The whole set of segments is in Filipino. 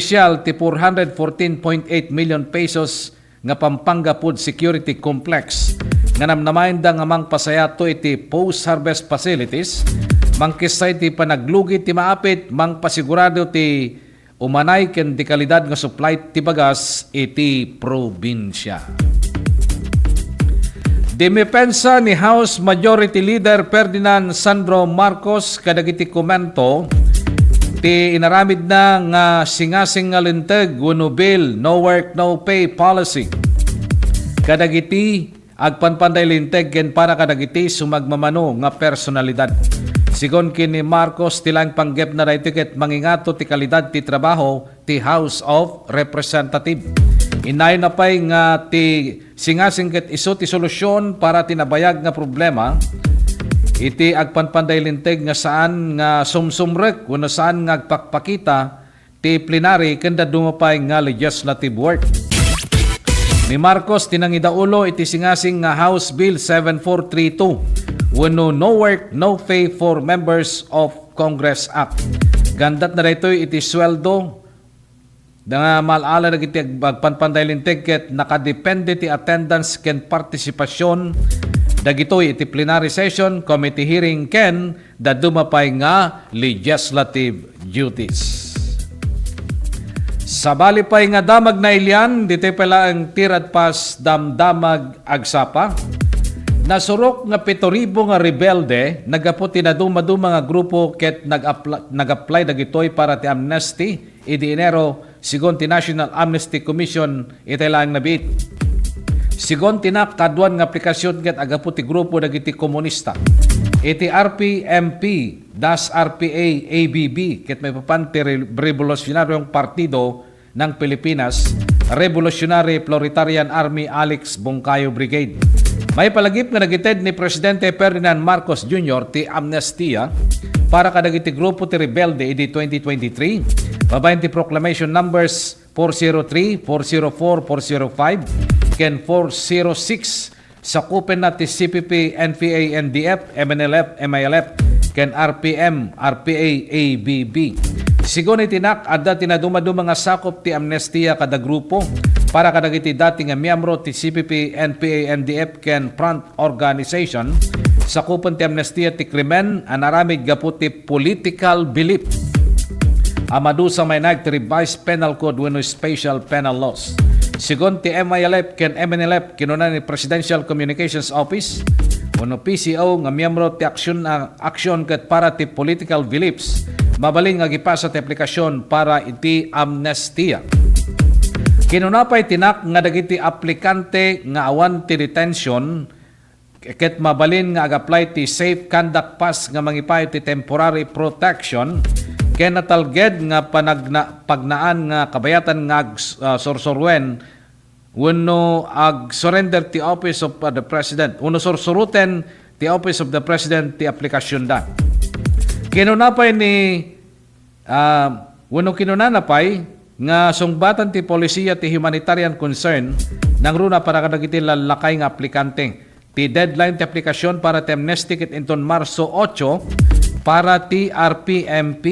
opisyal ti 414.8 million pesos nga Pampanga Food Security Complex nga namnamayin da nga mang pasayato iti post-harvest facilities, mangkisay ti panaglugi ti maapit, mang pasigurado ti umanay ken di kalidad nga supply ti bagas iti probinsya. Dimipensa ni House Majority Leader Ferdinand Sandro Marcos kadagiti komento ti inaramid na nga singasing nga linteg wenno bill no work no pay policy. Kadagiti agpanpanday linteg ken para kadagiti sumagmamano nga personalidad. Sigon kini Marcos tilang panggep na daytoy ket mangingato ti kalidad ti trabaho ti House of Representative. Inay na pay nga ti singasing ket isu ti solusyon para tinabayag nga problema iti agpanpanday linteg nga saan nga sumsumrek wenno saan nga agpakpakita ti plenary ken dumapay nga legislative work. Ni Marcos tinangidaulo iti singasing nga House Bill 7432 wenno no work no pay for members of Congress Act. Gandat na daytoy iti sweldo nga malala dagiti agpanpanday linteg ket nakadepende ti attendance ken partisipasyon dagitoy iti plenary session, committee hearing ken dumapay nga legislative duties. Sabali pay nga damag na ilyan, dito'y pala ang tirad pas damdamag agsapa. Nasurok nga 7,000 nga rebelde, nagaputi na dumaduma nga grupo ket nag-apply dagitoy para ti amnesty, idi Enero, sigon ti National Amnesty Commission, itay lang nabit. Sigon tinak kaduan nga aplikasyon ket agaputi grupo dagiti komunista. Iti RPMP das RPA ABB ket may papanti Revolutionaryong Partido ng Pilipinas, Revolutionary Proletarian Army Alex Bongkayo Brigade. May palagip nga nagited ni Presidente Ferdinand Marcos Jr. ti amnestia para kadagiti grupo ti rebelde idi 2023. Babayin ti proclamation numbers 403, 404, 405 ken 406 sakupen na ti CPP, NPA, NDF, MNLF, MILF ken RPM, RPA, ABB. Sigon itinak adda tinaduma-duma nga sakop ti amnestia kada grupo para kadagiti dati nga miyembro ti CPP, NPA, NDF ken Front Organization sakupen ti amnestia ti krimen anaramid gapu ti political belief. Amadu sa may nag-revised penal code wenno special penal laws. Sigon ti MILF ken MNLF kinuna ni Presidential Communications Office wenno PCO nga miyembro ti aksyon ket para ti political beliefs mabaling nga gipasa ti aplikasyon para iti amnestia. Kinunapay tinak nga dagiti aplikante nga awan ti detention ket mabalin nga ag-apply ti safe conduct pass nga mangipay ti temporary protection ken natalged nga pagnaan nga kabayatan nga sorsorwen wenno ag-surrender ti Office of the President wenno sorsuruten ti Office of the President ti aplikasyon da. Kinunapay ni wenno kinunanapay nga sungbatan ti polisiya ti humanitarian concern nang runa para kadagiti lalakay nga aplikante. Ti deadline ti aplikasyon para ti amnesty ket inton Marso 8 para ti RPMP,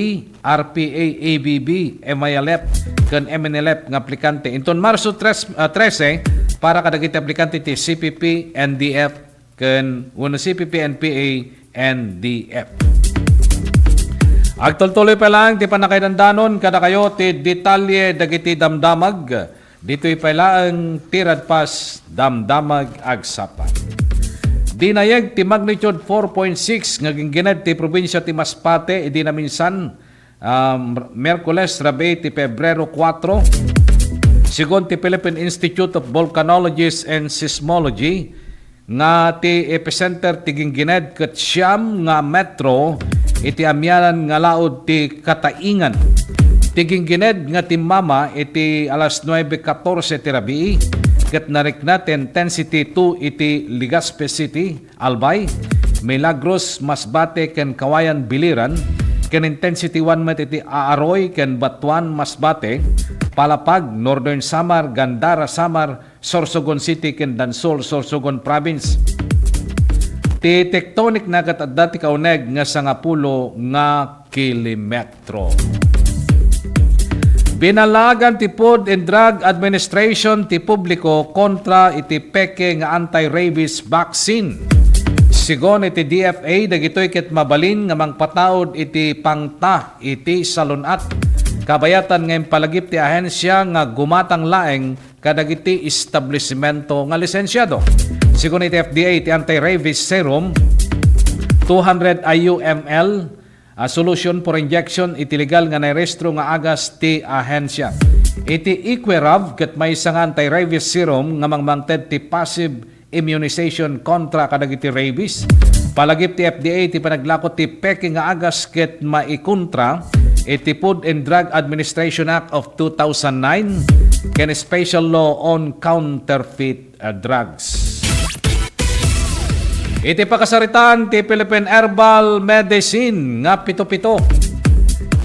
RPA, ABB, MILF ken MNLF nga aplikante. Inton Marso 13 para kadagiti aplikante ti CPP, NDF ken wenno CPP, NPA, NDF. Agtultuloy pa lang ti panakaidandanon kada kayo ti detalye dagiti damdamag. Dito'y pala ang tirad pas damdamag agsapan. Dinayeg ti magnitude 4.6 nga ginginad ti probinsya ti Masbate idi na minsan Miyerkules rabi ti Pebrero 4. Sigon ti Philippine Institute of Volcanology and Seismology nga ti epicenter ti ginginad ket siyam nga metro iti amyanan nga laod ti Kataingan. Ti ginginad nga timmama iti alas 9:14 ti rabii ket nariknat intensity 2 iti Legazpi City, Albay, Milagros, Masbate ken Kawayan, Biliran ken intensity 1 met iti Aaroy ken Batuan, Masbate, Palapag, Northern Samar, Gandara, Samar, Sorsogon City ken Dansol, Sorsogon Province. Ti tectonic na katadda ti kauneg nga 10 nga kilometro. Binalagan ti Food and Drug Administration ti publiko kontra iti peke nga anti-rabies vaccine. Sigon iti DFA dagitoy ket mabalin nga mangpataod iti pangta iti salunat. Kabayatan ngayon palagip ti ahensya nga gumatang laeng kadagiti establishmento nga lisensyado. Sigon iti FDA ti anti-rabies serum 200 IU/ml solution for injection iti legal nga nairestro nga agas ti ahensya. Iti Equirav ket may isang anti-rabies serum nga mangmangted ti passive immunization kontra kadagiti rabies. Palagip ti FDA ti panaglakot ti peke nga agas ket maikontra iti Food and Drug Administration Act of 2009 ken Special Law on Counterfeit Drugs. Iti pakasaritan ti Philippine Herbal Medicine nga pito-pito.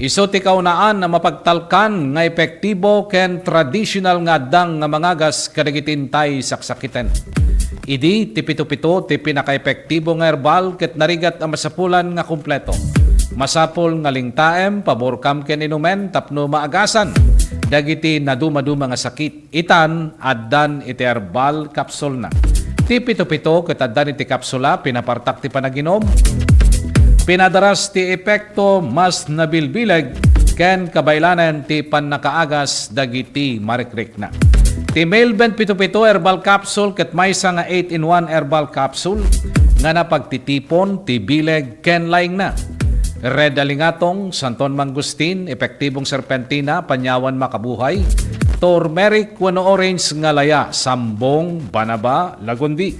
Isu ti kaunaan na mapagtalkan nga epektibo ken traditional nga dang nga mangagas kadagiti intay saksakiten. Idi ti pito-pito ti pinaka-epektibo nga herbal ket narigat ang masapulan nga kumpleto. Masapol nga lingtaem pabor kam ken inumen tapno maagasan dagiti naduma-duma nga sakit. Itan addan iti herbal capsule na. Ti pito-pito ket addan iti kapsula pinapartak ti panaginom. Pinadaras ti epekto mas nabilbileg ken kabaylanan ti pannakaagas dagiti marikrik na. Ti Mailbent pito-pito herbal capsule ket maysa nga 8-in-1 herbal capsule nga napagtitipon ti bileg ken laing na. Red alingatong, santon mangustin, epektibong serpentina, panyawan makabuhay, turmeric wano orange nga laya, sambong, banaba, lagundi.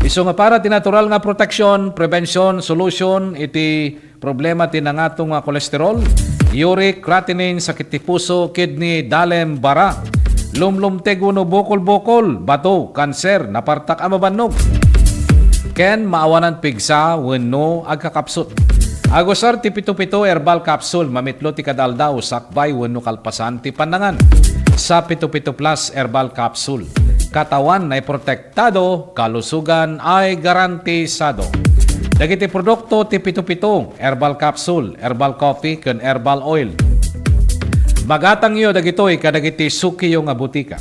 Isu nga para tinatural nga proteksyon, prevention, solution, iti problema tinangatong nga kolesterol, uric, creatinine, sakit ti puso, kidney, dalem, bara, lumlumteg wano bokol-bokol, bato, kanser, napartak amabanog. Ken maawanan pigsa wenno agkakapsut. Agosar ti pito-pito herbal capsule mamitlo ti kadaldaw sakbay wenno kalpasan ti panangan. Sa pito-pito plus herbal capsule, katawan ay protektado, kalusugan ay garantisado. Dagiti produkto ti pito-pito herbal capsule, herbal coffee ken herbal oil. Magatang iyo dagitoy kadagiti sukiyo nga butika.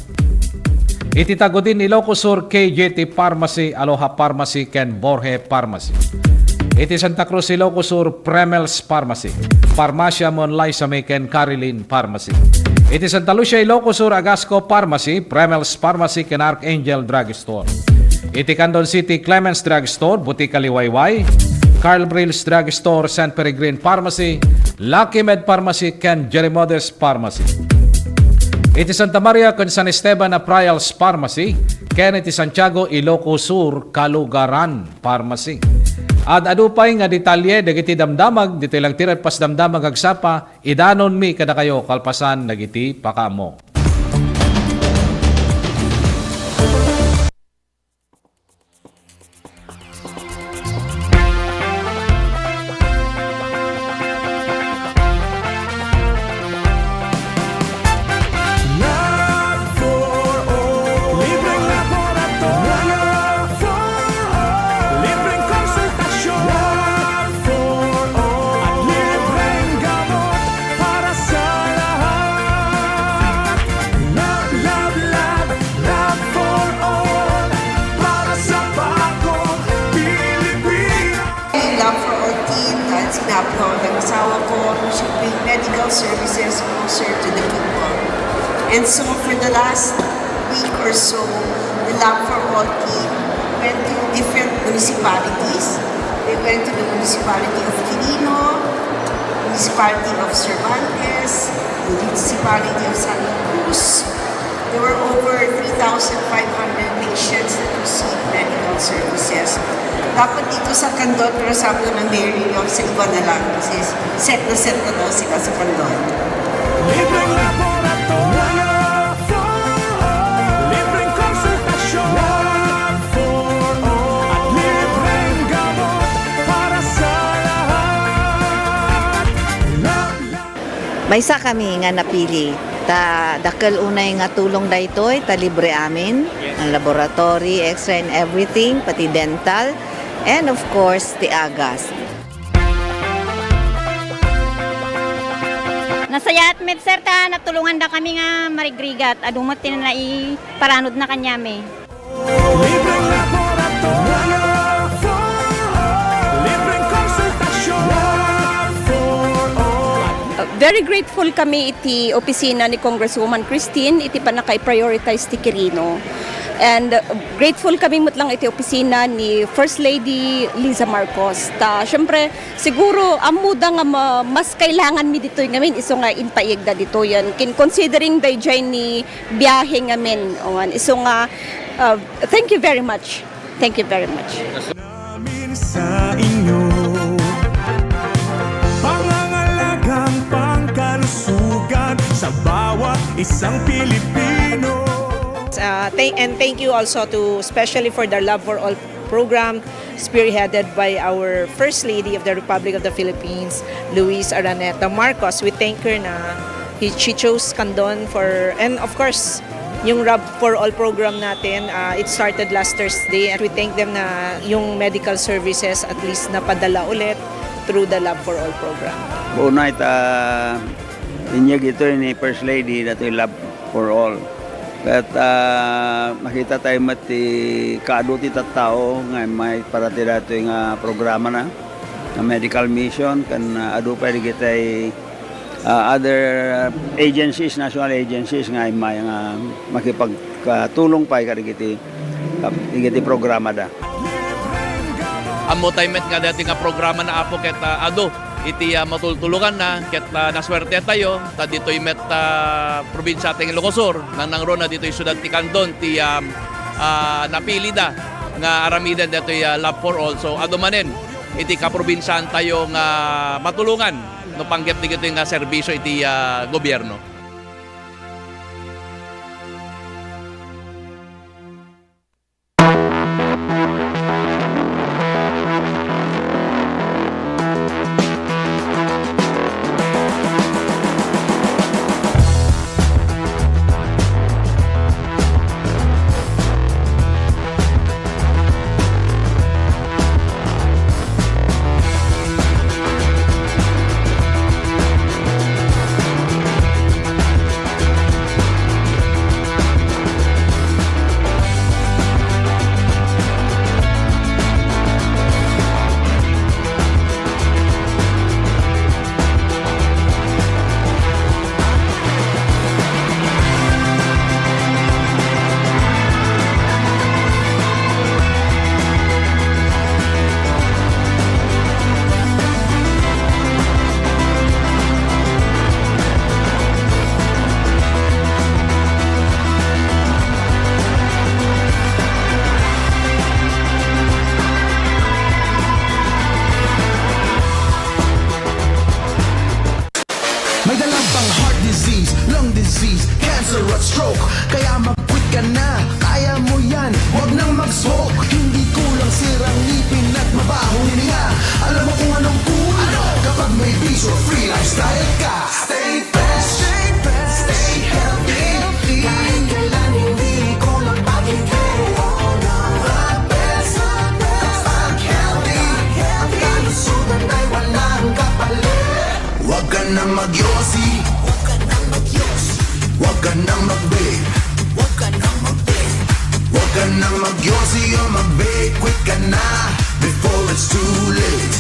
Ititago din Ilocos Sur KJT Pharmacy, Aloha Pharmacy ken Borje Pharmacy. Iti Santa Cruz, Ilocos Sur, Premels Pharmacy, Farmacia Monlay ken Carilin Pharmacy. Iti Santa Lucia, Ilocos Sur, Agasco Pharmacy, Premels Pharmacy ken Archangel Drug Store. Iti Candon City, Clemens Drug Store, Butika Liwayway, Carl Brills Drug Store, San Peregrine Pharmacy, Lucky Med Pharmacy ken Jerimodes Pharmacy. Iti Santa Maria ken San Esteban na Prials Pharmacy, ken iti Santiago, Ilocos Sur, Kalugaran Pharmacy. At adupay nga detalye dagiti damdamag, dito lang tirat pas damdamag agsapa, idanon mi kada kayo kalpasan dagiti pakamo. Nag-asawa ko to bring medical services closer to the people. And so for the last week or so, the Lab for All team went to different municipalities. They went to the municipality of Quirino, municipality of Cervantes, municipality of Santa Cruz. There were over 3,500 patients that received medical services. Dapat dito sa Candon, pero sabi ng Mary yung sa iba na lang kasi set na daw sila sa Candon. Libreng laboratorio, libreng konsultasyon, at libreng gamot para sa lahat. Maysa kami nga napili. Dakal unay nga tulong daytoy, ta libre amin, ang laboratory, x-ray and everything, pati dental, and of course, the agas. Nasayat med sir ta natulungan da kami nga marigrigat adumat tinanai paranod na kanyame. Libreng laboratorio for all. Libreng konsultasyon for all. Very grateful kami iti opisina ni Congresswoman Christine iti panakay-prioritize ti Quirino. And grateful kami mutlang iti opisina ni First Lady Liza Marcos. Syempre, siguro amuda nga mas kailangan mi dito ngamin iso nga inpaigda dito yan. Considering dayjay ni biyahe ngamin. Iso nga, thank you very much. Thank you very much. Namin sa inyo pangangalagang pangkalusugan sa bawat isang Pilipino. And thank you also to especially for the Love for All program spearheaded by our First Lady of the Republic of the Philippines, Luis Araneta Marcos. We thank her na she chose Candon for, and of course, yung Love for All program natin, it started last Thursday and we thank them na yung medical services at least napadala ulit through the Love for All program. Una inyag ito ni First Lady na ito Love for All. At makita tayo mati kaaduti tattao nga may parati dato yung programa na medical mission kan adu pa kita other agencies, national agencies nga may makipagtulong pa ikiti programa da. Amo tayo met nga dati nga programa na apo ket ado iti matultulungan na ket naswerte tayo ta ditoy met probinsya ting Ilocosur nangro na ditoy syudad ti Candon ti napili da nga aramiden ditoy Love for All. So ado manen iti kaprobinsyan tayo nga matulungan no panggep ti nga serbisyo iti gobyerno. May dalang pang heart disease, lung disease, cancer at stroke. Kaya mag-quit ka na, kaya mo yan. Huwag nang mag-smoke. Hindi kulang sirang ngipin at mabahong hininga. Alam mo kung anong cool? Kapag may peace or free lifestyle ka. Stay fresh, stay healthy. Kahit kailan hindi ko lang pag-ibig. The best, kapag healthy. Ang kalusugan ay walang kapalit. Huwag ka na mag-yosi, huwag ka na mag-yosi, huwag ka na mag-vape, huwag ka na mag-vape, huwag ka na mag-yosi o mag-vape. Quit ka na before it's too late.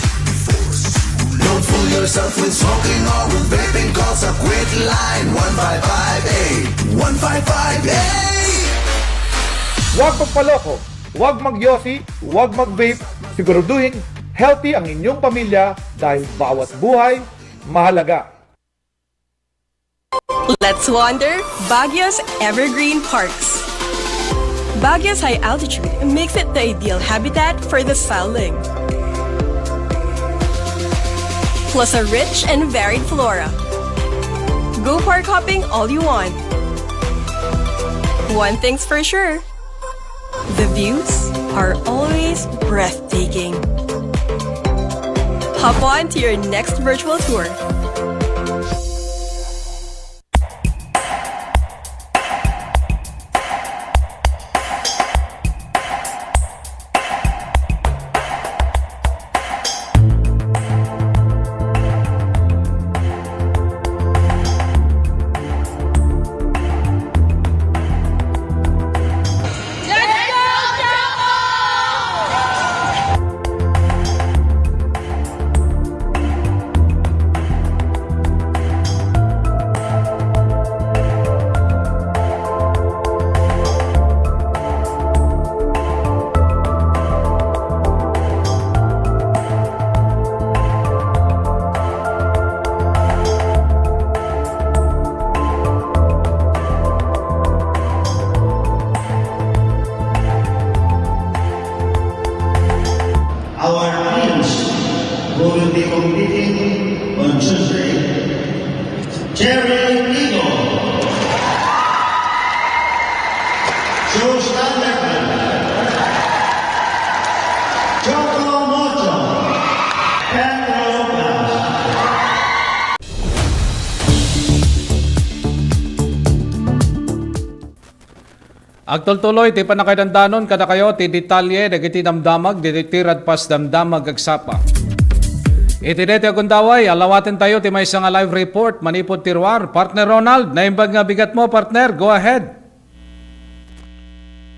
Don't fool yourself with smoking or with vaping. Call sa quit line 1558 1558. Huwag magpaloko, huwag mag-yosi, huwag mag-vape. Siguraduhin healthy ang inyong pamilya dahil bawat buhay mahalaga. Let's wander Baguio's Evergreen Parks. Baguio's high altitude makes it the ideal habitat for the starling. Plus a rich and varied flora. Go park hopping all you want. One thing's for sure, the views are always breathtaking. Hop on to your next virtual tour. Agtultuloy, ti panakaidandanon kada kayo, ti detalye, dagiti damdamag, tirad pas damdamag agsapa. Itinete agundaway, alawatin tayo, ti may isang live report, manipod tirwar. Partner Ronald, naimbag nga bigat mo, partner, go ahead.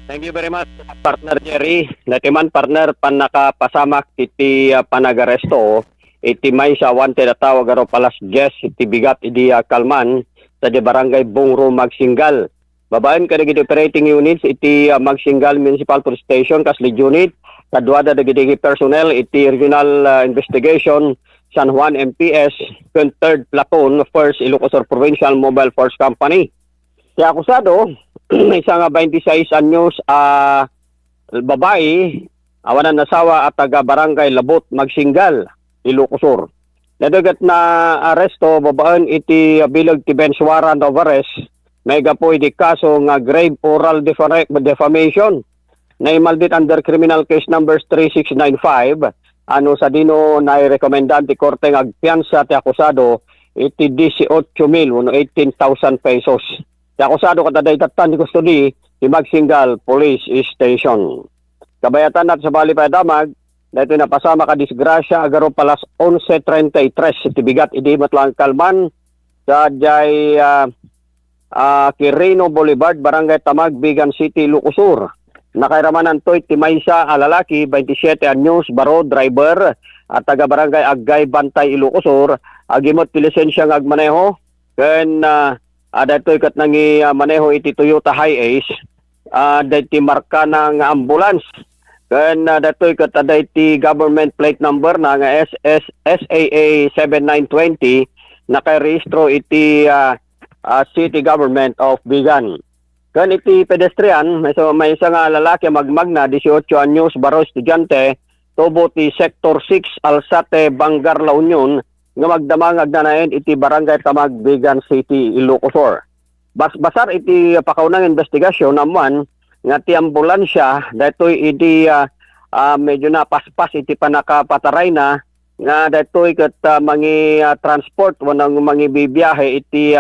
Thank you very much, partner Jerry. Natiman partner, pan nakapasamak iti panagaresto, iti may sa wanted at tawag aro palas Jess, iti bigat iti Kalman, sa di barangay Bungro Magsinggal. Babaen ka dagiti operating units iti Magsinggal Municipal Police Station kasli unit kadwada dagiti personnel iti Regional Investigation San Juan MPS 3rd Platoon 1st Ilocos Provincial Mobile Force Company. Si akusado isang 26 anyos babae awanan nasawa at taga barangay Labot Magsinggal Ilocos Sur. Nadagat na aresto babaen iti bilag ti bench warrant of arrest may gapo iti kaso nga grave oral defamation na imaldit under criminal case numbers 3695 ano sa dino na i-recomendan ti korte nga agpiansa ti akusado iti 18,000 18,000 pesos. Ti akusado kataday tatan ti custody ti Magsinggal Police Station. Kabayatan nat sa bali pa damag dahito napasama ka disgrasya agaro palas 11:33 ti bigat idi matlang Kalman sa jay Quirino Boulevard, Barangay Tamag, Bigan City, Ilocos Sur. Nakairamanan to iti maysa lalaki, 27 anyos, baro, driver, at taga Barangay Agay, Bantay, Ilocos Sur. Agimot ti lisensya ng agmaneho. Ken dito ikat nangi maneho iti Toyota Hiace. Dito marka ng ambulance. Ken dito ikat iti government plate number na nga SAA 7920 nakarehistro iti City Government of Bigan. Kan iti pedestrian, may isang lalaki magmagna, 18 anyos, baro estudyante, tubo ti Sector 6, Alsate, Bangar, La Union, nga magdamang agnanayin iti Barangay Tamag, Bigan City, Ilocos Sur. Basar iti pakaunang investigasyon naman, nga ti ambulansya, dato'y iti medyo napaspas iti panakapataray na, nga dato'y kat mangi transport, wanang mangi bibiyahe iti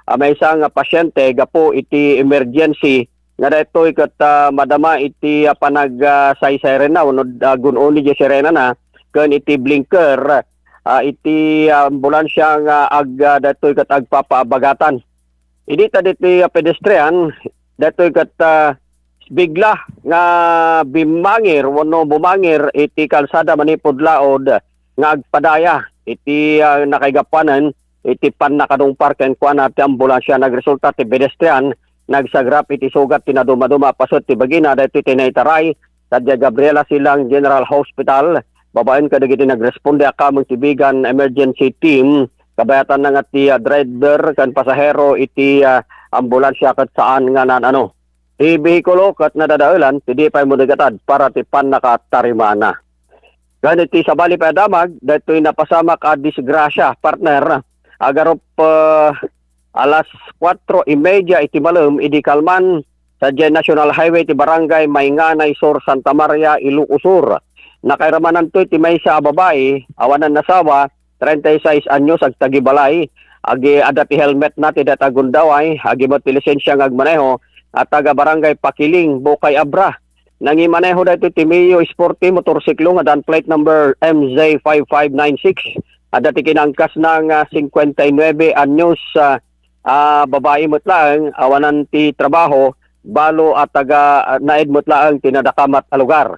may isang pasyente gapo iti emergency nga daytoy ket madama iti panag-saysay na unod gunoni di sirena na ken iti blinker iti ambulansya nga daytoy ket agpapaabagatan. Idi ta diti pedestrian daytoy ket bigla nga bimangir wano bumangir iti kalsada manipod laod nga agpadaya iti nakaigapanan iti pan nakadong parken kuan at ambulansya nagresulta ti pedestrian nagsagrap iti sugat tinaduma-duma pasot ti bagina daytoy tinaitaray sadya Gabriela Silang General Hospital. Babaen kadagiti nagresponde akamong ti Bigan emergency team kabayatan nga ti driver kan pasahero iti ambulansya ket saan nga nanano ti behikulo ket nadadaulan ti di pay modegatad para ti pan nakatarimana. Ganiti sa bali pa damag daytoy napasama ka disgrasya partner agarop alas 4:30 iti malam idi Kalman sa National Highway ti Barangay Maynganay Sur, Santa Maria, Ilocos Sur. Nakairamanan to iti maysa babae awanan nasawa 36 anyos ag tagibalay agi adat ti helmet nati data gundaway agi mo ti lisensya ng agmaneho at taga Barangay Pakiling, Bukay Abra. Nangimaneho dito ti Mio Sporty motorsiklo nga dan plate number MJ5596. Dati kinangkas ng 59 anyos babae mutlaang awanan ti trabaho balo at taga naid mutlaang tinadakamat a lugar.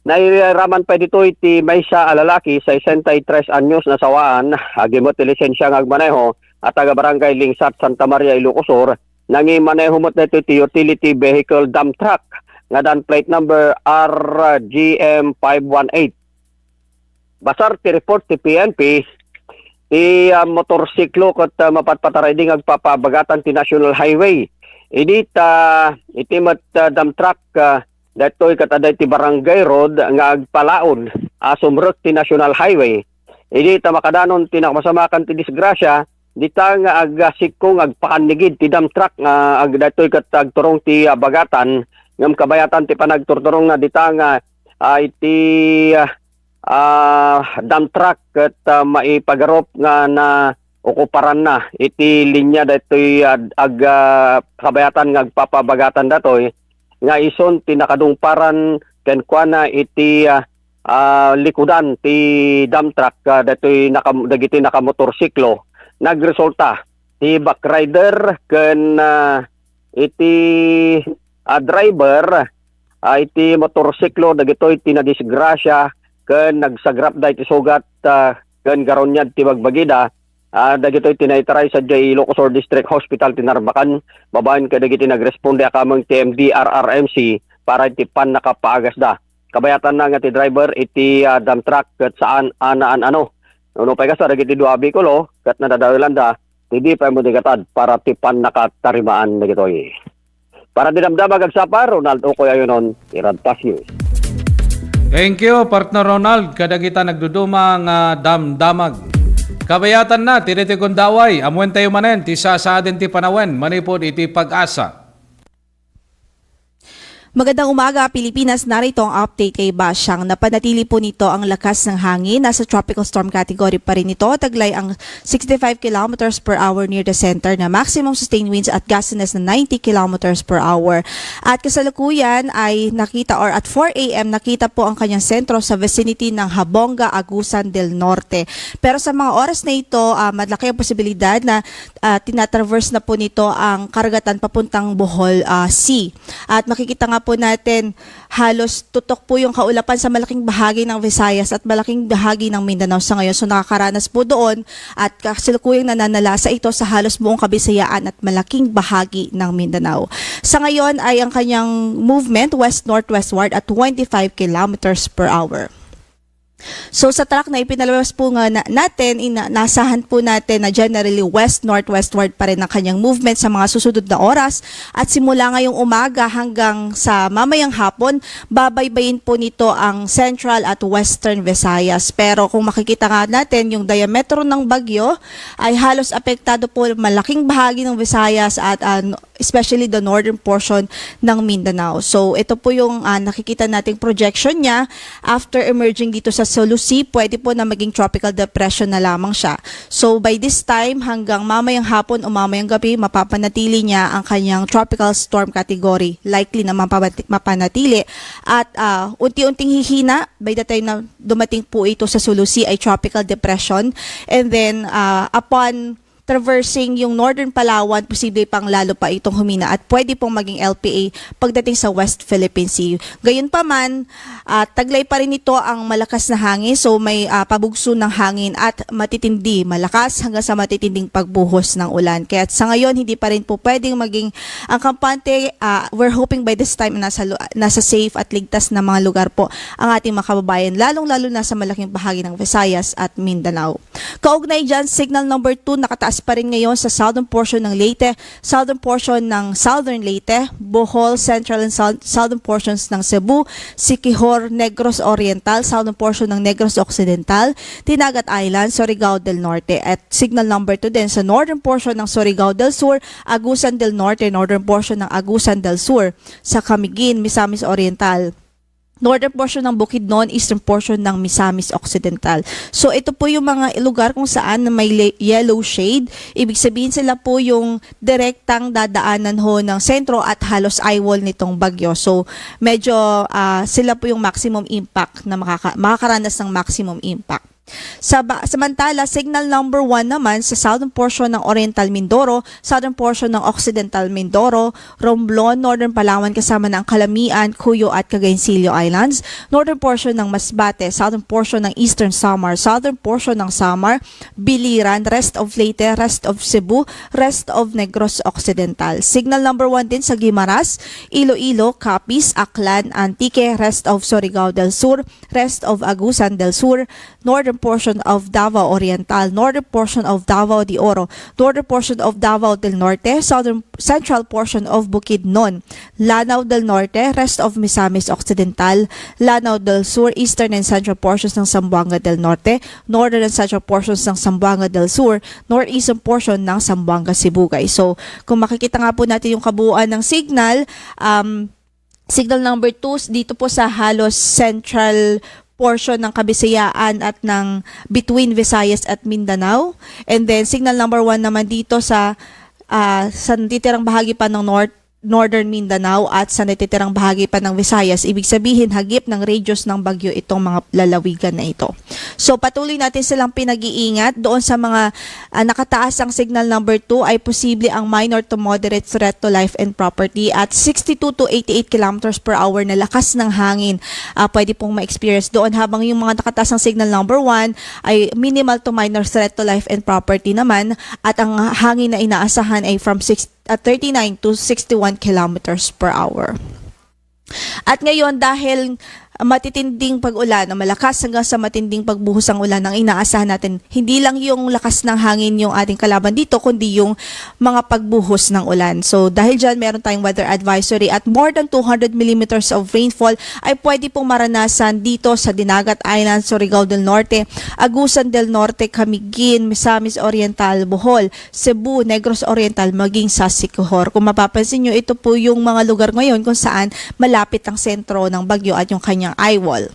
Nairaman pa dito iti maysa lalaki 63 anyos na sawaan agimot ti lisensya ng agmaneho at taga Barangay Lingsat, Santa Maria, Ilocos Sur. Nangimaneho mo dito ti utility vehicle dump truck nga dan plate number RGM518. Basar ti report ti PNP ti motorsiklo ket mapatpataray ding agpapabagatan ti National Highway. Idi iti mat dump truck daytoy ket aday ti Barangay Road nga agpalaod sumrek ti National Highway. Idi ta makadanon ti nakmasamakan ti disgrasya dita nga agsikong agpakanigid ti dump truck nga daytoy ket agturong ti bagatan ngam kabayatan ti panagturturong na dita nga iti dump truck at maipagarop nga na okuparan na iti linya datoy kabayatan nga agpapabagatan datoy nga ison tinakadungparan ken kuana iti likudan ti dump truck datoy dagiti nakamotorsiklo nagresulta ti backrider ken iti driver iti motorsiklo dagitoy tinadisgrasya ken nagsagrap da iti sugat ken garonyad ti bagbagida dagitoy tinaitaray sa Ilocos District Hospital tinarbakan babaen kadagiti nagresponde akamang TMD RRMC para iti pan nakapaagas da kabayatan na nga ti driver iti dump truck ket saan anaan ano no pay kasa dagiti dua bikulo ket nadadawelan da hindi pa mo digatad para ti pan nakatarimaan dagitoy para dinamdamag agsapa Ronald Okoy ayonon Iradpas News. Thank you, partner Ronald. Kadagita nagdudumang damdamag. Kabayatan na, tiniti kundaway, amuan tayo manen, ti sasadin ti panawen, manipod iti pag-asa. Magandang umaga, Pilipinas. Narito ang update kay Basyang. Napanatili po nito ang lakas ng hangin. Nasa tropical storm category pa rin ito. Taglay ang 65 kilometers per hour near the center na maximum sustained winds at gustiness na 90 kilometers per hour. At kasalukuyan ay nakita or at 4 a.m. nakita po ang kanyang sentro sa vicinity ng Habonga, Agusan del Norte. Pero sa mga oras na ito, malaki ang posibilidad na tinatraverse na po nito ang karagatan papuntang Bohol Sea. At makikita nga po natin halos tutok po yung kaulapan sa malaking bahagi ng Visayas at malaking bahagi ng Mindanao sa ngayon. So nakakaranas po doon at kasalukuyang nananalasa ito sa halos buong Kabisayaan at malaking bahagi ng Mindanao. Sa ngayon ay ang kanyang movement west-northwestward at 25 kilometers per hour. So sa track na ipinalabas po nga natin, nasahan po natin na generally west-northwestward pa rin ang kanyang movement sa mga susunod na oras at simula ngayong umaga hanggang sa mamayang hapon, babaybayin po nito ang central at western Visayas. Pero kung makikita nga natin, yung diametro ng bagyo ay halos apektado po malaking bahagi ng Visayas at especially the northern portion ng Mindanao. So ito po yung nakikita nating projection niya after emerging dito sa Solusi, pwede po na maging tropical depression na lamang siya. So by this time, hanggang mamayang hapon o mamayang gabi, mapapanatili niya ang kanyang tropical storm category. Likely na mapanatili. At unti-unting hihina, by the time na dumating po ito sa Solusi ay tropical depression. And then upon traversing yung northern Palawan, posible pang lalo pa itong humina at pwede pong maging LPA pagdating sa West Philippine Sea. Gayunpaman, taglay pa rin ito ang malakas na hangin, so may pabugso ng hangin at matitindi, malakas hanggang sa matitinding pagbuhos ng ulan. Kaya sa ngayon, hindi pa rin po pwedeng maging ang kampante. We're hoping by this time nasa safe at ligtas na mga lugar po ang ating mga kababayan, lalong-lalo na sa malaking bahagi ng Visayas at Mindanao. Kaugnay dyan, signal number 2 nakataas pa rin ngayon sa southern portion ng Leyte, southern portion ng southern Leyte, Bohol, central and southern portions ng Cebu, Siquijor, Negros Oriental, southern portion ng Negros Occidental, Tinagat Island, Surigao del Norte. At signal number 2 din sa northern portion ng Surigao del Sur, Agusan del Norte, northern portion ng Agusan del Sur, sa Camiguin, Misamis Oriental, northern portion ng Bukidnon, eastern portion ng Misamis Occidental. So ito po yung mga lugar kung saan may yellow shade. Ibig sabihin sila po yung direktang dadaanan ho ng sentro at halos eyewall nitong bagyo. So medyo sila po yung maximum impact na makakaranas ng maximum impact. Samantala, signal number 1 naman sa southern portion ng Oriental Mindoro, southern portion ng Occidental Mindoro, Romblon, northern Palawan kasama ng Calamian, Cuyo at Cagayancillo Islands, northern portion ng Masbate, southern portion ng Eastern Samar, southern portion ng Samar, Biliran, rest of Leyte, rest of Cebu, rest of Negros Occidental. Signal number 1 din sa Guimaras, Iloilo, Capiz, Aklan, Antique, rest of Surigao del Sur, rest of Agusan del Sur, northern portion of Davao Oriental, northern portion of Davao de Oro, northern portion of Davao del Norte, central portion of Bukidnon, Lanao del Norte, rest of Misamis Occidental, Lanao del Sur, eastern and central portions ng Zamboanga del Norte, northern and central portions ng Zamboanga del Sur, northeastern portion ng Zamboanga Sibugay. So, kung makikita nga po natin yung kabuuan ng signal, signal number 2 dito po sa halos central portion ng Kabisayaan at ng between Visayas at Mindanao. And then signal number 1 naman dito sa natitirang bahagi pa ng Northern Mindanao at sa natitirang bahagi pa ng Visayas. Ibig sabihin, hagip ng radius ng bagyo itong mga lalawigan na ito. So patuloy natin silang pinag-iingat. Doon sa mga nakataas ang signal number 2 ay posible ang minor to moderate threat to life and property at 62 to 88 kilometers per hour na lakas ng hangin pwede pong ma-experience doon, habang yung mga nakataas ang signal number 1 ay minimal to minor threat to life and property naman, at ang hangin na inaasahan ay from 39 to 61 kilometers per hour. At ngayon, dahil matitinding pag-ulan, malakas hanggang sa matinding pagbuhos ang ulan ang inaasahan natin, hindi lang yung lakas ng hangin yung ating kalaban dito, kundi yung mga pagbuhos ng ulan. So dahil dyan, meron tayong weather advisory at more than 200 millimeters of rainfall ay pwede pong maranasan dito sa Dinagat Island, Surigao del Norte, Agusan del Norte, Camiguin, Misamis Oriental, Bohol, Cebu, Negros Oriental, maging sa Siquijor. Kung mapapansin nyo, ito po yung mga lugar ngayon kung saan malapit ang sentro ng bagyo at yung kanyang eye wall.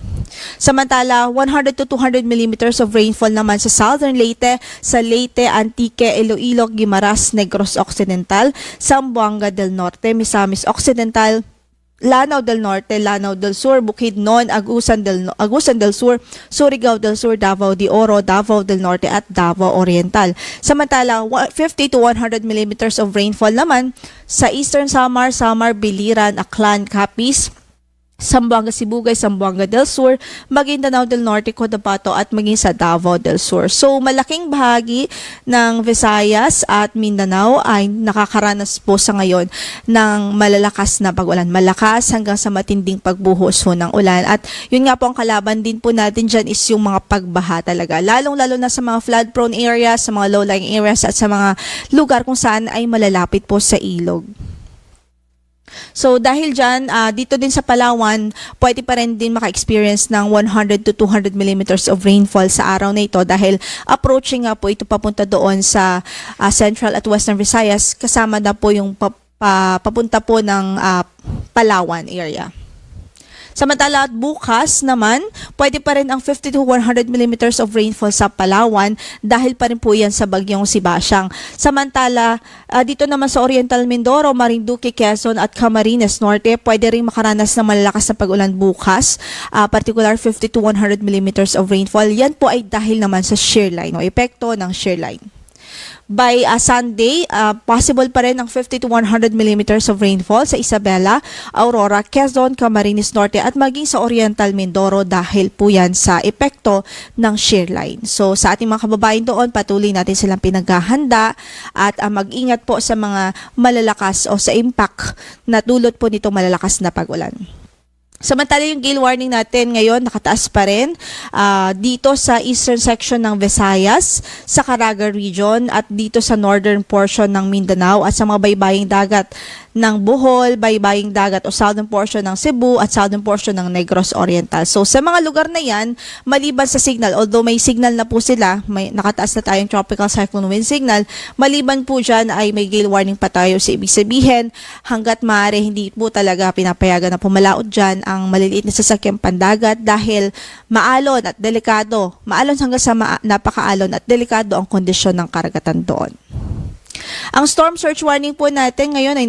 Samantala, 100 to 200 millimeters of rainfall naman sa Southern Leyte, sa Leyte, Antique, Iloilo, Guimaras, Negros Occidental, Zamboanga del Norte, Misamis Occidental, Lanao del Norte, Lanao del Sur, Bukidnon, Agusan del Sur, Surigao del Sur, Davao de Oro, Davao del Norte at Davao Oriental. Samantala, 50 to 100 millimeters of rainfall naman sa Eastern Samar, Biliran, Aklan, Capiz, Zamboanga Sibugay, Zamboanga del Sur, Maguindanao del Norte, Cotabato at maging sa Davao del Sur. So malaking bahagi ng Visayas at Mindanao ay nakakaranas po sa ngayon ng malalakas na pag-ulan. Malakas hanggang sa matinding pagbuhos ho ng ulan. At yun nga po, ang kalaban din po natin dyan is yung mga pagbaha talaga. Lalong-lalo na sa mga flood-prone areas, sa mga low-lying areas at sa mga lugar kung saan ay malalapit po sa ilog. So dahil dyan, dito din sa Palawan, pwede pa rin din maka-experience ng 100 to 200 millimeters of rainfall sa araw na ito dahil approaching nga po ito papunta doon sa Central at Western Visayas, kasama na po yung papunta po ng Palawan area. Samantala at bukas naman, pwede pa rin ang 50 to 100 millimeters of rainfall sa Palawan dahil pa rin po yan sa bagyong Sibasyang. Samantala, dito naman sa Oriental Mindoro, Marinduque, Quezon at Camarines Norte, pwede rin makaranas ng malalakas na pag-ulan bukas, particular 50 to 100 millimeters of rainfall. Yan po ay dahil naman sa shear line o epekto ng shear line. By Sunday, possible pa rin ang 50 to 100 millimeters of rainfall sa Isabela, Aurora, Quezon, Camarines Norte at maging sa Oriental Mindoro dahil po yan sa epekto ng shear line. So sa ating mga kababayan doon, patuloy natin silang pinaghahanda at mag-ingat po sa mga malalakas o sa impact na dulot po nitong malalakas na pag-ulan. Samantala yung gale warning natin ngayon nakataas pa rin dito sa eastern section ng Visayas, sa Caraga region at dito sa northern portion ng Mindanao at sa mga baybaying dagat ng Bohol, baybaying dagat o southern portion ng Cebu at southern portion ng Negros Oriental. So sa mga lugar na yan, maliban sa signal, although may signal na po sila, may nakataas na tayong tropical cyclone wind signal, maliban po dyan ay may gale warning pa tayo. So ibig sabihin, hanggat maaari hindi po talaga pinapayagan na pumalaot dyan ang maliliit na sasakyang pandagat dahil maalon at delikado, maalon hanggang sa napakaalon at delikado ang kondisyon ng karagatan doon. Ang storm surge warning po natin ngayon ay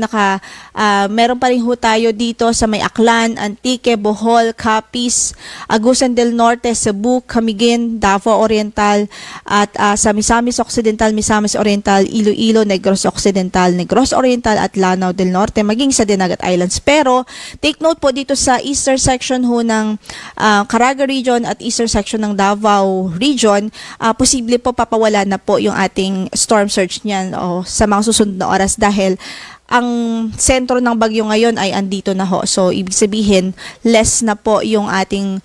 meron pa rin ho tayo dito sa may Aklan, Antique, Bohol, Capiz, Agusan del Norte, Cebu, Camiguin, Davao Oriental at sa Misamis Occidental, Misamis Oriental, Iloilo, Negros Occidental, Negros Oriental at Lanao del Norte maging sa Dinagat Islands. Pero take note po dito sa eastern section ho ng Caraga region at eastern section ng Davao region, posible po papawala na po yung ating storm surge niyan o sa mga susunod na oras dahil ang sentro ng bagyo ngayon ay andito na ho. So, ibig sabihin, less na po yung ating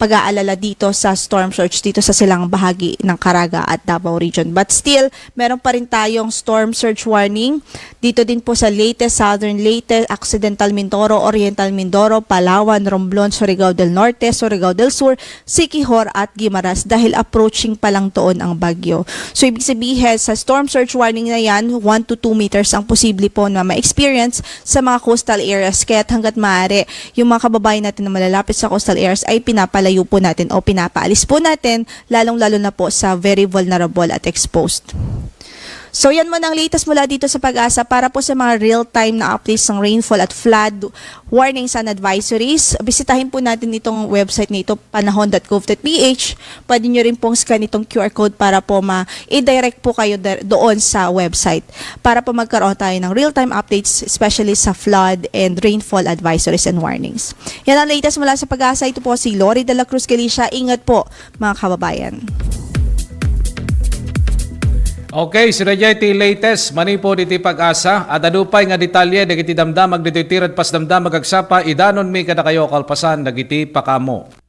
pag-aalala dito sa storm surge dito sa silang bahagi ng Caraga at Davao region. But still, meron pa rin tayong storm surge warning dito din po sa Leyte, Southern Leyte, Occidental Mindoro, Oriental Mindoro, Palawan, Romblon, Surigao del Norte, Surigao del Sur, Siquijor at Guimaras dahil approaching pa lang doon ang bagyo. So, ibig sabihin, sa storm surge warning na yan, 1 to 2 meters ang posible po na ma-experience sa mga coastal areas. Kaya hanggat maaari, yung mga kababayan natin na malalapit sa coastal areas ay pinapalayo po natin o pinapaalis po natin, lalong-lalo na po sa very vulnerable at exposed. So yan mo ang latest mula dito sa Pag-asa para po sa mga real-time na updates ng rainfall at flood warnings and advisories. Bisitahin po natin itong website nito, panahon.gov.ph. Pwede nyo rin pong scan itong QR code para po i-direct po kayo doon sa website para po magkaroon tayo ng real-time updates, especially sa flood and rainfall advisories and warnings. Yan ang latest mula sa Pag-asa. Ito po si Lori de la Cruz Galicia. Ingat po mga kababayan. Okay, si Rejay latest, manipo diti Pag-asa, at adupay nga detalye, dagiti damdamag dito tirad pas damdamag agsapa, idanon mi kada kayo kalpasan, dagiti pakamo.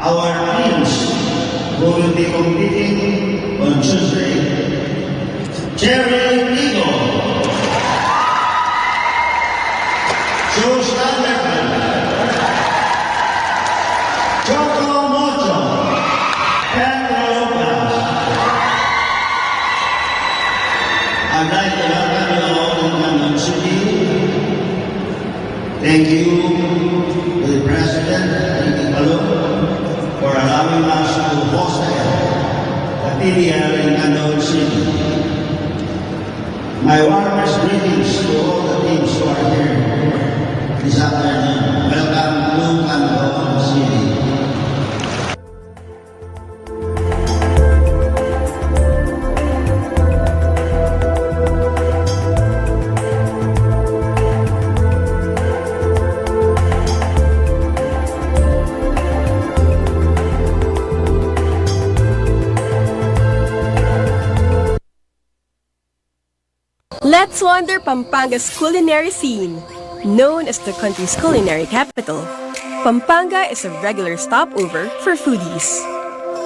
Our teams will be competing on Tuesday. Jerry Eagle, Joe Standerman, Choco Mocho, Pedro Lopez. I'd like to welcome you all in London City. Thank you to the President, for allowing us to host the PDL in London City. My warmest greetings to all the teams who are here this afternoon. Welcome to London City. Let's wander Pampanga's culinary scene. Known as the country's culinary capital, Pampanga is a regular stopover for foodies,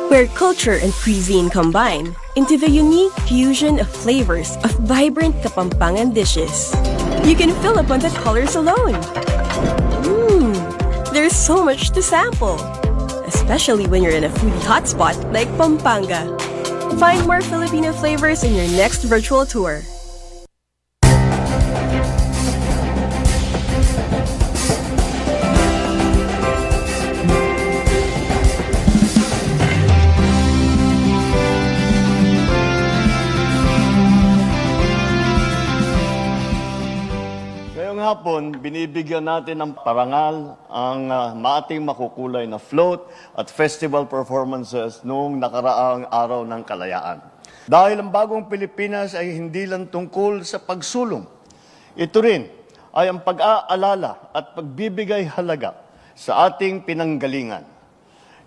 where culture and cuisine combine into the unique fusion of flavors of vibrant Kapampangan dishes. You can fill up on the colors alone. There's so much to sample, especially when you're in a foodie hotspot like Pampanga. Find more Filipino flavors in your next virtual tour. Hapon, binibigyan natin ng parangal ang ating makukulay na float at festival performances noong nakaraang araw ng kalayaan. Dahil ang bagong Pilipinas ay hindi lang tungkol sa pagsulong. Ito rin ay ang pag-aalala at pagbibigay halaga sa ating pinanggalingan.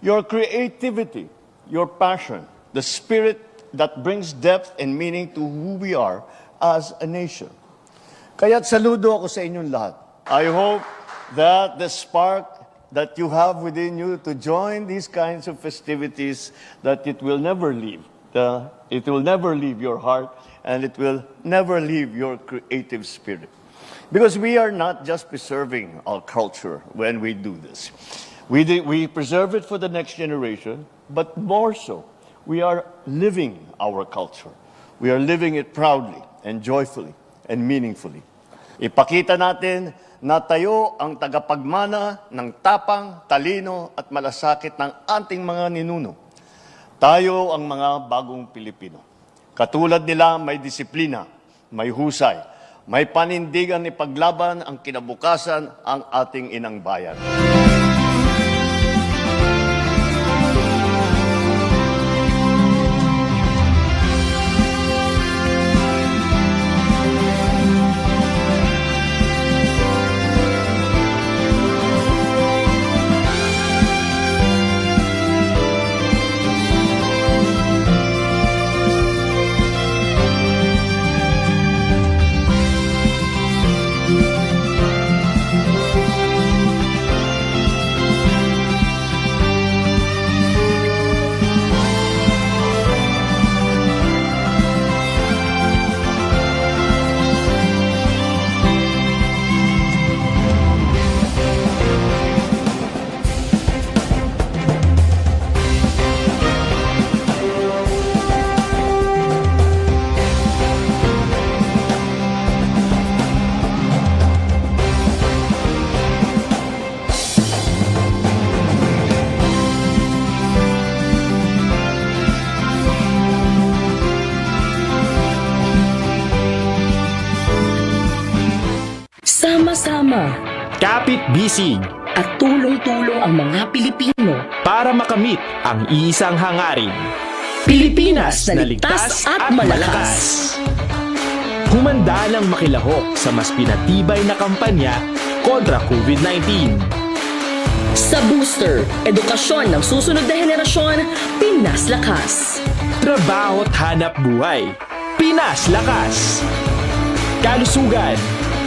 Your creativity, your passion, the spirit that brings depth and meaning to who we are as a nation. Kaya't saludo ako sa inyong lahat. I hope that the spark that you have within you to join these kinds of festivities, that it will never leave. It will never leave your heart, and it will never leave your creative spirit. Because we are not just preserving our culture when we do this. We preserve it for the next generation, but more so, we are living our culture. We are living it proudly and joyfully and meaningfully. Ipakita natin na tayo ang tagapagmana ng tapang, talino at malasakit ng ating mga ninuno. Tayo ang mga bagong Pilipino. Katulad nila, may disiplina, may husay, may panindigan ipaglaban ang kinabukasan ang ating inang bayan. kapit bisig at tulong-tulong ang mga Pilipino para makamit ang iisang hangarin. Pilipinas na ligtas at malakas. Humanda ng makilahok sa mas pinatibay na kampanya kontra COVID-19. Sa booster, edukasyon ng susunod na henerasyon, Pinas Lakas. Trabaho at hanap buhay, Pinas Lakas. Kalusugan,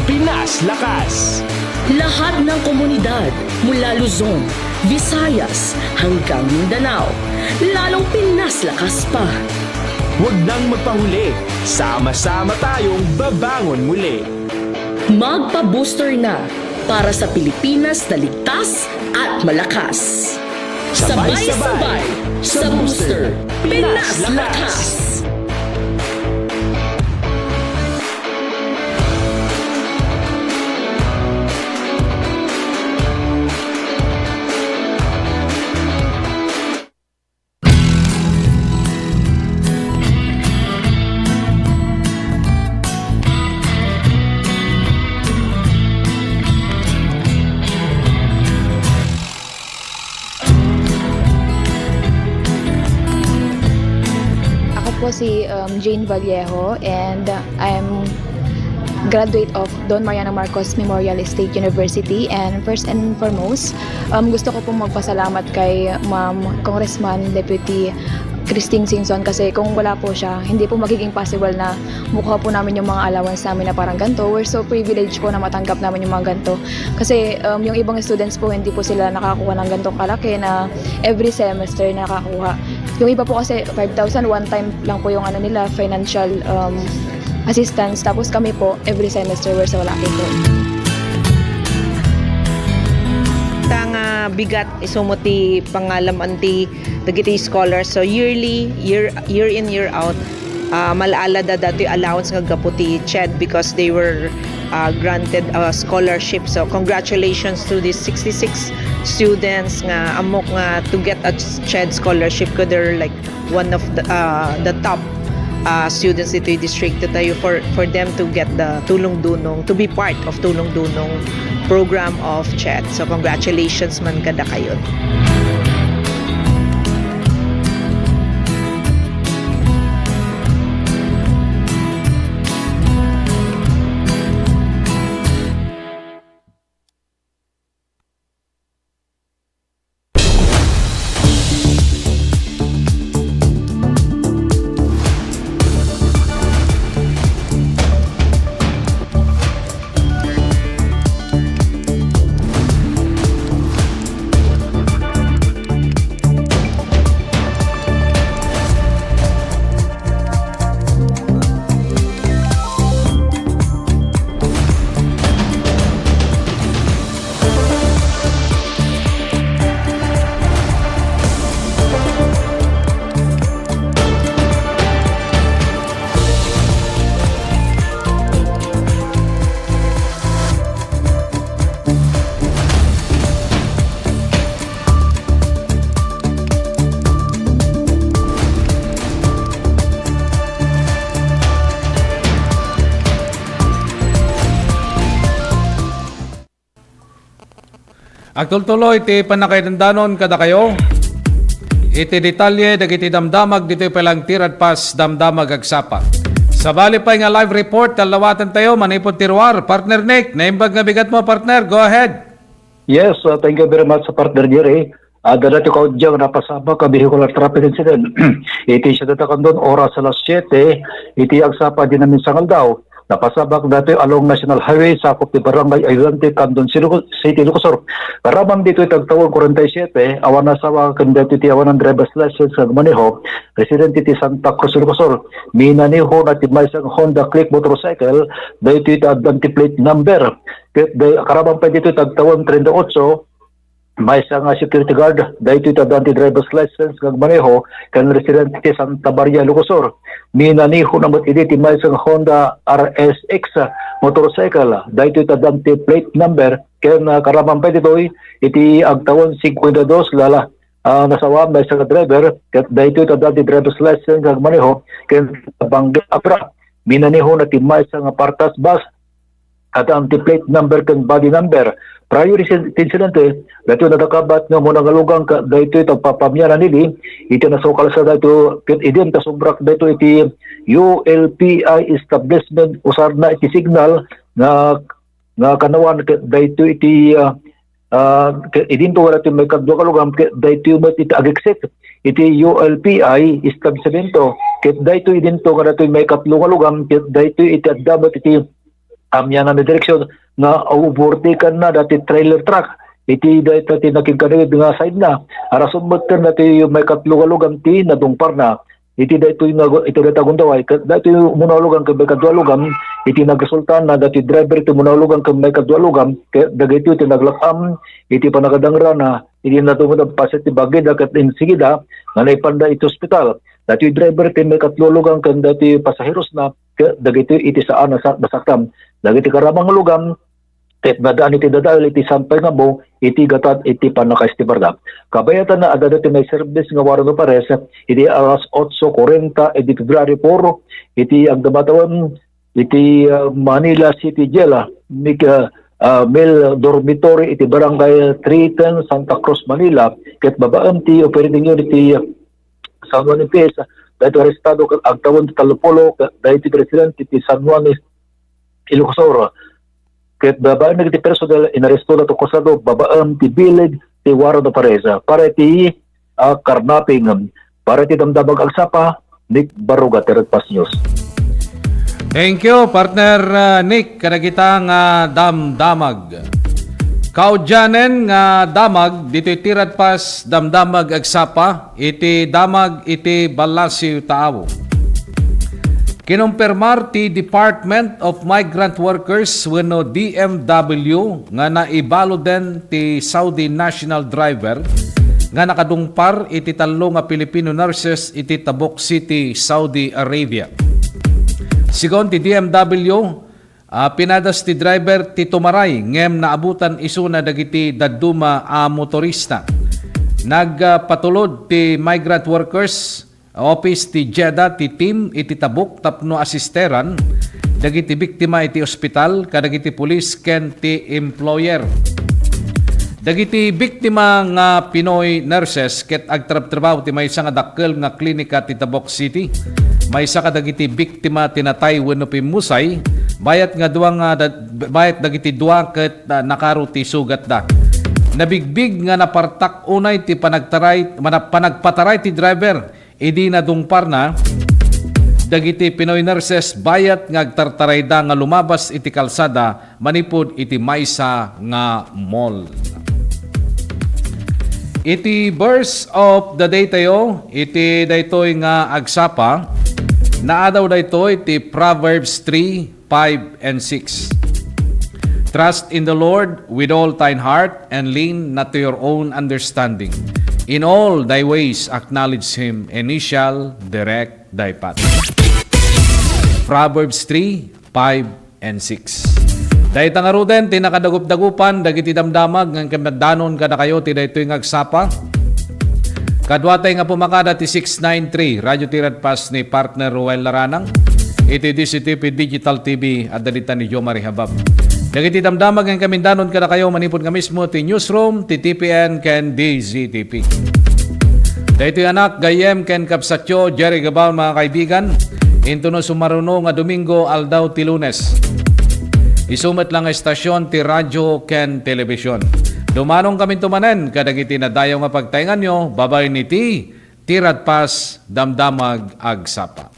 Pinas Lakas. Lahat ng komunidad mula Luzon, Visayas hanggang Mindanao, lalong Pinas Lakas pa. Huwag nang magpahuli, sama-sama tayong babangon muli. Magpa-booster na para sa Pilipinas na ligtas at malakas. Sabay-sabay sa booster, Pinas Lakas. Po si Jane Vallejo and I'm graduate of Don Mariano Marcos Memorial State University, and first and foremost gusto ko pong magpasalamat kay Ma'am Congressman Deputy Christine Singson, kasi kung wala po siya, hindi po magiging possible na mukha po namin yung mga allowance namin na parang ganito. We're so privileged po na matanggap namin yung mga ganito. Kasi yung ibang students po, hindi po sila nakakuha ng ganitong kalaki na every semester nakakuha. Yung iba po kasi 5,000 one time lang po yung nila, financial assistance. Tapos kami po, every semester we're so lucky po. Tanga bigat isumuti pangalam anti dagiti scholars. So yearly, year in, year out, malala da dati allowance nga gaputi CHED because they were granted a scholarship. So congratulations to these 66 students nga amok nga to get a CHED scholarship, ko they're like one of the top students dito yung district tayo for them to get the Tulong Dunong, to be part of Tulong Dunong program of CHED. So congratulations man kada kayo. Agtultuloy iti panakaidandanon kada kayo. Iti detalye dagiti damdamag dito'y palang tirad pas damdamag agsapa. Sabali pa nga live report talawatan tayo manipod tirwar. Partner Nick, naimbag nga bigat mo partner, go ahead. Yes, thank you very much sa partner Jerry. Dati ko dyan napasama ka vehicular traffic incident. Iti siya datakan doon oras alas 7. Iti agsapa din namin sangal daw. Napasabak dati along National Highway sa Sakop ti Barangay Aylante, Candon City, Lucosor. Karamang dito itagtawag 47, awan na sa kandati ti awan ng driver's license sa maneho, resident ti Santa Cruz, Lucosor. Minaniho na ti may isang Honda Click motorcycle, dito iti plate number. Karamang pa dito itagtawag 38, may isang security guard, dahito ito driver's license ng maneho, kan resident ti Santa Maria, Lucosor. Minaniho na matiditi may isang Honda RSX motorcycle, dahito ito plate number, kan karamang pa dito iti agtawon 52 lala. Nasawa may isang driver, kat dahito ito driver's license ng maneho, kan Bangga Abra. Minaniho na ti may isang partas bus, at ang plate number kan body number prior incidente, dito nadakabat nga muna ngalugang dito itong papamyanan nili, iti nasukal sa dito, idin tasubrak dito iti ULPI establishment, usar na iti signal nga kanawan dito iti idin to wala iti may kadwa kalugang, dito mo iti agexit, iti ULPI establishment, kit dito idin to nga dito may katlo kalugang, kit dito iti adabat iti amyan na direksyon nga overtaken na dati trailer truck iti dati nakikadawid nga side na arason mo dati may katlugalugam ti nadungpar na iti dati iti dati gundaway dati munawlugan kay may kadwalugam iti nagresultan na dati driver iti munawlugan kay may kadwalugam kaya dagiti iti naglakam iti panagadangra na iti natumod ang pasit ti bagay dakat insigida nga naipanda iti hospital dati driver iti may katlugalugam kay dati pasaheros na kaya dagiti iti saan na basaktam dagiti karamang lugam ket badaan iti dadael iti sampay nga mo iti gatat iti panakaistibarda. Kabayatan na adada iti may service nga warano pares iti alas 8:40 iti February 4 iti ang damatawan iti Manila City Jail Mil Dormitory iti Barangay 310 Santa Cruz, Manila ket babaan ti operating unit iti San Juan MPS dahito arestado ang tawon ti Talupolo dahito president iti San Juan Ilocosur. Ket babaan nagiti personal inaresto na to kusado babaan ti bilig ti Warano Paresa para ti karnaping para ti damdamag agsapa Nick Baruga, Tirad Pas News. Thank you, partner Nick. Kanagita nga damdamag. Kaudyanen nga damag, dito Tirad Pas damdamag agsapa, iti damag iti Balasiw Taawo. Kinumpirmar ti Department of Migrant Workers wenno DMW nga naibalo den ti Saudi national driver nga nakadungpar iti tallo nga Filipino nurses iti Tabuk City, Saudi Arabia. Sigon ti DMW, pinadas ti driver ti tumaray ngem naabutan isuna dagiti dadduma a motorista. Nagpatulod ti migrant workers office ti Jeddah ti team iti Tabuk tapno asisteran dagiti biktima iti ospital kadagiti pulis ken ti employer. Dagiti biktima nga Pinoy nurses ket agtrab-trabaho ti maysa nga dakkel nga klinika ti Tabuk City. Maysa kadagiti biktima tinatay wenno pimusay bayat dagiti duwa ket nakaro ti sugat da. Nabigbig nga napartak unay ti panagpataray ti driver idi na dungpar na dagiti Pinoy nurses bayat nga agtartarayda nga lumabas iti kalsada manipod iti maysa nga mall. Iti verse of the day tayo, iti daytoy nga agsapa, naadaw daytoy iti Proverbs 3, 5, and 6. Trust in the Lord with all thine heart and lean not to your own understanding. In all thy ways acknowledge Him, and He shall direct thy path. Proverbs 3, 5, and 6. Dahil tangaruden, tinakadagup-dagupan, dagiti damdamag, ng kamadanon ka na kayo, tinaytoy ngagsapa. Kadwatay nga pumakada ti 693, Radyo Tirad Pas ni partner Ruel Laranang. Iti DCTV Digital TV at dalita ni Jomari Habab. Dagiti damdamag ng kamindanon ka na kayo, manipod nga mismo ti Newsroom, ti TPN, ken DZTP. Dahito anak, gayem ken kapsatyo, Jerry Gabal mga kaibigan, into no sumaruno nga Domingo, aldaw ti Lunes. Isumat lang nga estasyon ti radyo ken telebisyon. Dumanong kami tumanen, kadagiti na dayaw nga pagtaingan nyo, babay ni Tirad Pas, damdamag agsapa.